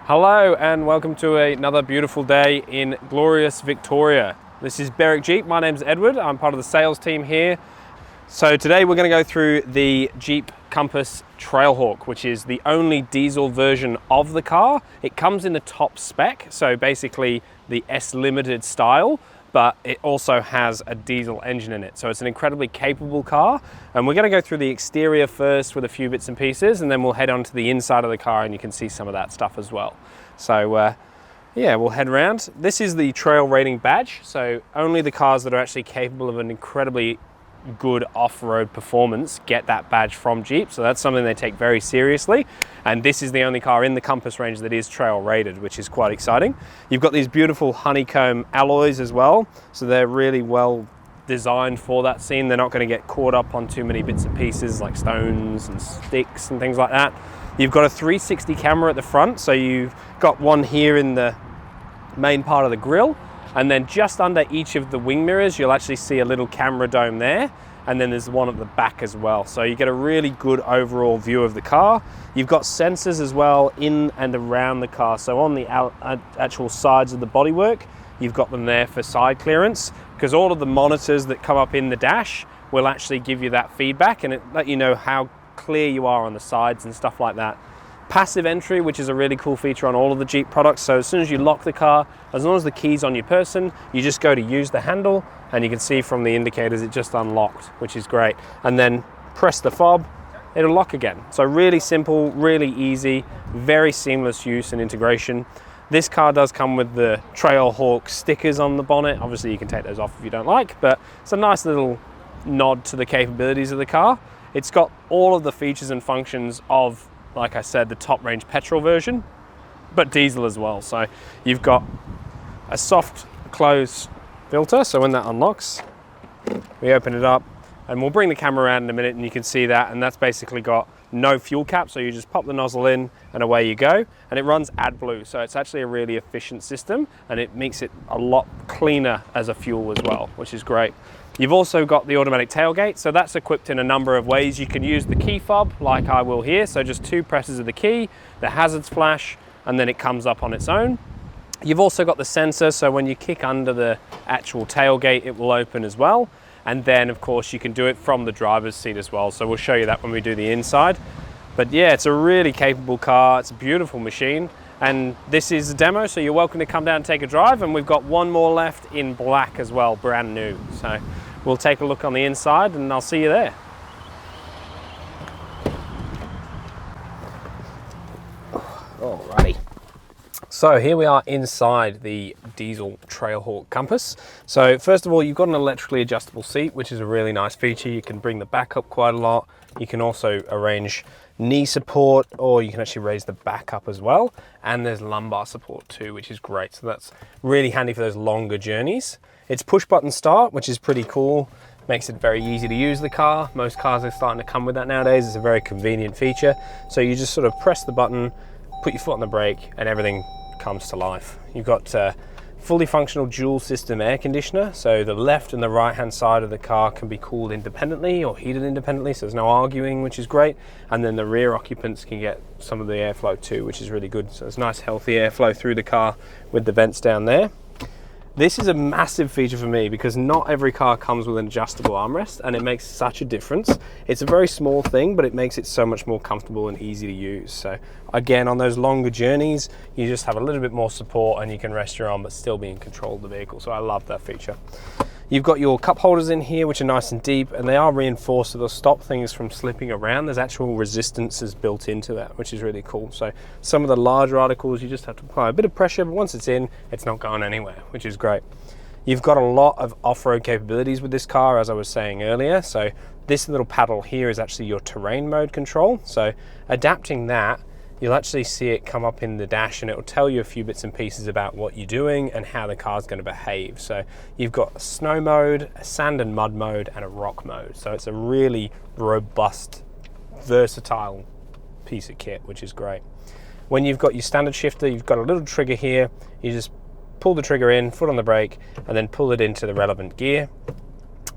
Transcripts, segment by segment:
Hello and welcome to another beautiful day in glorious Victoria. This is Berwick Jeep. My name's Edward. I'm part of the sales team here. So today we're going to go through the Jeep Compass Trailhawk, which is the only diesel version of the car. It comes in the top spec, so basically the S Limited style, but it also has a diesel engine in it. So it's an incredibly capable car. And we're going to go through the exterior first with a few bits and pieces, and then we'll head on to the inside of the car and you can see some of that stuff as well. So yeah, we'll head around. This is the trail rating badge. So only the cars that are actually capable of an incredibly good off-road performance get that badge from Jeep. So that's something they take very seriously. And this is the only car in the Compass range that is trail rated, which is quite exciting. You've got these beautiful honeycomb alloys as well. So they're really well designed for that scene. They're not going to get caught up on too many bits and pieces like stones and sticks and things like that. You've got a 360 camera at the front. So you've got one here in the main part of the grille. And then just under each of the wing mirrors, you'll actually see a little camera dome there. And then there's one at the back as well. So you get a really good overall view of the car. You've got sensors as well in and around the car. So on the actual sides of the bodywork, you've got them there for side clearance, because all of the monitors that come up in the dash will actually give you that feedback and it let you know how clear you are on the sides and stuff like that. Passive entry, which is a really cool feature on all of the Jeep products. So as soon as you lock the car, as long as the key's on your person, you just go to use the handle and you can see from the indicators it just unlocked, which is great. And then press the fob, it'll lock again. So really simple, really easy, very seamless use and integration. This car does come with the Trailhawk stickers on the bonnet. Obviously you can take those off if you don't like, but it's a nice little nod to the capabilities of the car. It's got all of the features and functions of, like I said, the top range petrol version, but diesel as well. So you've got a soft close filter. So when that unlocks, we open it up and we'll bring the camera around in a minute and you can see that. And that's basically got no fuel cap. So you just pop the nozzle in and away you go. And it runs AdBlue. So it's actually a really efficient system and it makes it a lot cleaner as a fuel as well, which is great. You've also got the automatic tailgate, so that's equipped in a number of ways. You can use the key fob, like I will here, so just 2 presses of the key, the hazards flash, and then it comes up on its own. You've also got the sensor, so when you kick under the actual tailgate, it will open as well. And then, of course, you can do it from the driver's seat as well, so we'll show you that when we do the inside. But yeah, it's a really capable car, it's a beautiful machine. And this is a demo, so you're welcome to come down and take a drive, and we've got one more left in black as well, brand new. So we'll take a look on the inside and I'll see you there. Alrighty. So here we are inside the diesel Trailhawk Compass. So first of all, you've got an electrically adjustable seat, which is a really nice feature. You can bring the back up quite a lot. You can also arrange knee support, or you can actually raise the back up as well. And there's lumbar support too, which is great. So that's really handy for those longer journeys. It's push button start, which is pretty cool. Makes it very easy to use the car. Most cars are starting to come with that nowadays. It's a very convenient feature. So you just sort of press the button, put your foot on the brake, and everything comes to life. You've got fully functional dual system air conditioner. So the left and the right hand side of the car can be cooled independently or heated independently. So there's no arguing, which is great. And then the rear occupants can get some of the airflow too, which is really good. So there's nice healthy airflow through the car with the vents down there. This is a massive feature for me because not every car comes with an adjustable armrest, and it makes such a difference. It's a very small thing, but it makes it so much more comfortable and easy to use. So again, on those longer journeys, you just have a little bit more support and you can rest your arm but still be in control of the vehicle. So I love that feature. You've got your cup holders in here, which are nice and deep, and they are reinforced, so they'll stop things from slipping around. There's actual resistances built into that, which is really cool. So some of the larger articles, you just have to apply a bit of pressure, but once it's in, it's not going anywhere, which is great. You've got a lot of off-road capabilities with this car, as I was saying earlier. So this little paddle here is actually your terrain mode control. So adapting that, you'll actually see it come up in the dash and it will tell you a few bits and pieces about what you're doing and how the car's going to behave. So you've got a snow mode, a sand and mud mode, and a rock mode. So it's a really robust, versatile piece of kit, which is great. When you've got your standard shifter, you've got a little trigger here. You just pull the trigger in, foot on the brake, and then pull it into the relevant gear.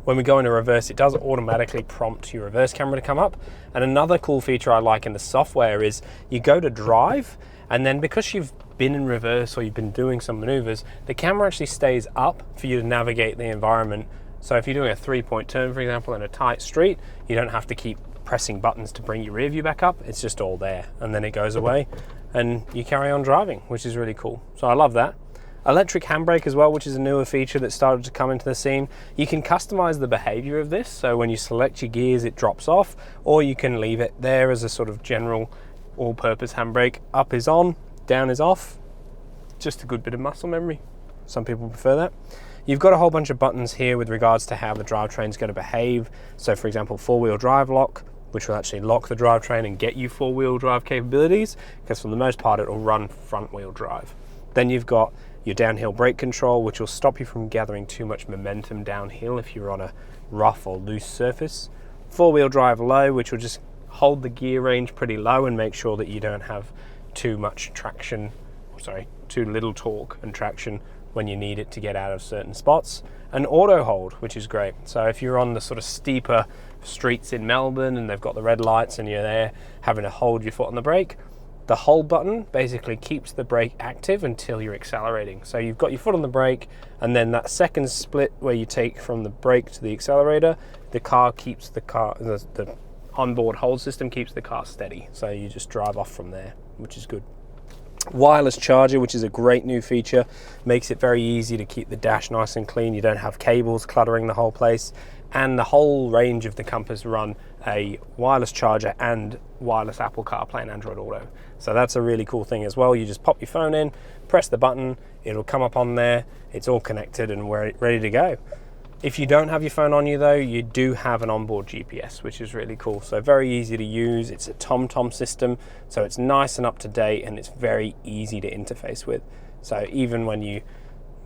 When we go into reverse, it does automatically prompt your reverse camera to come up. And another cool feature I like in the software is you go to drive, and then because you've been in reverse or you've been doing some maneuvers, the camera actually stays up for you to navigate the environment. So if you're doing a 3-point turn, for example, in a tight street, you don't have to keep pressing buttons to bring your rear view back up. It's just all there, and then it goes away and you carry on driving, which is really cool. So I love that. Electric handbrake as well, which is a newer feature that started to come into the scene. You can customize the behavior of this, so when you select your gears it drops off, or you can leave it there as a sort of general all-purpose handbrake. Up is on, down is off. Just a good bit of muscle memory. Some people prefer that. You've got a whole bunch of buttons here with regards to how the drivetrain's going to behave. So for example, four-wheel drive lock, which will actually lock the drivetrain and get you four-wheel drive capabilities, because for the most part it'll run front-wheel drive. Then you've got your downhill brake control, which will stop you from gathering too much momentum downhill if you're on a rough or loose surface. Four-wheel drive low, which will just hold the gear range pretty low and make sure that you don't have too much traction, too little torque and traction when you need it to get out of certain spots. And auto hold, which is great. So if you're on the sort of steeper streets in Melbourne and they've got the red lights and you're there having to hold your foot on the brake, the hold button basically keeps the brake active until you're accelerating. So you've got your foot on the brake, and then that second split where you take from the brake to the accelerator, the onboard hold system keeps the car steady. So you just drive off from there, which is good. Wireless charger, which is a great new feature, makes it very easy to keep the dash nice and clean. You don't have cables cluttering the whole place, and the whole range of the Compass run a wireless charger and wireless Apple CarPlay and Android Auto. So that's a really cool thing as well. You just pop your phone in, press the button, it'll come up on there, it's all connected and we're ready to go. If you don't have your phone on you though, you do have an onboard GPS, which is really cool. So very easy to use. It's a TomTom system, so it's nice and up to date and it's very easy to interface with. So even when you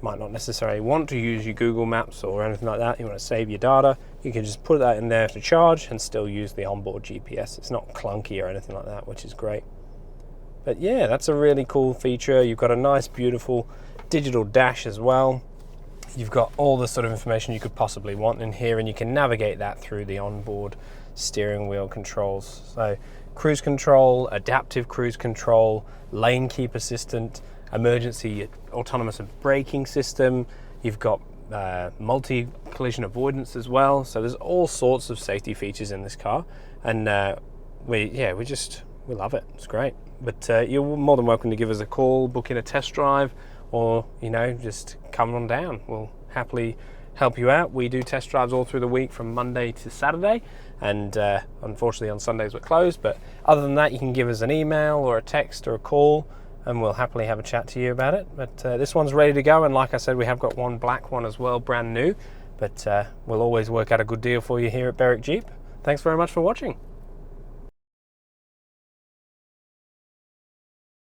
might not necessarily want to use your Google Maps or anything like that, you want to save your data, you can just put that in there to charge and still use the onboard GPS. It's not clunky or anything like that, which is great. But yeah, that's a really cool feature. You've got a nice, beautiful digital dash as well. You've got all the sort of information you could possibly want in here, and you can navigate that through the onboard steering wheel controls. So cruise control, adaptive cruise control, lane keep assistant, emergency autonomous braking system. You've got multi-collision avoidance as well. So there's all sorts of safety features in this car, and we love it. It's great. But you're more than welcome to give us a call, book in a test drive, or just come on down. We'll happily help you out. We do test drives all through the week from Monday to Saturday, and unfortunately on Sundays we're closed. But other than that, you can give us an email or a text or a call, and we'll happily have a chat to you about it. But this one's ready to go, and like I said, we have got one black one as well, brand new. But we'll always work out a good deal for you here at Berwick Jeep. Thanks very much for watching.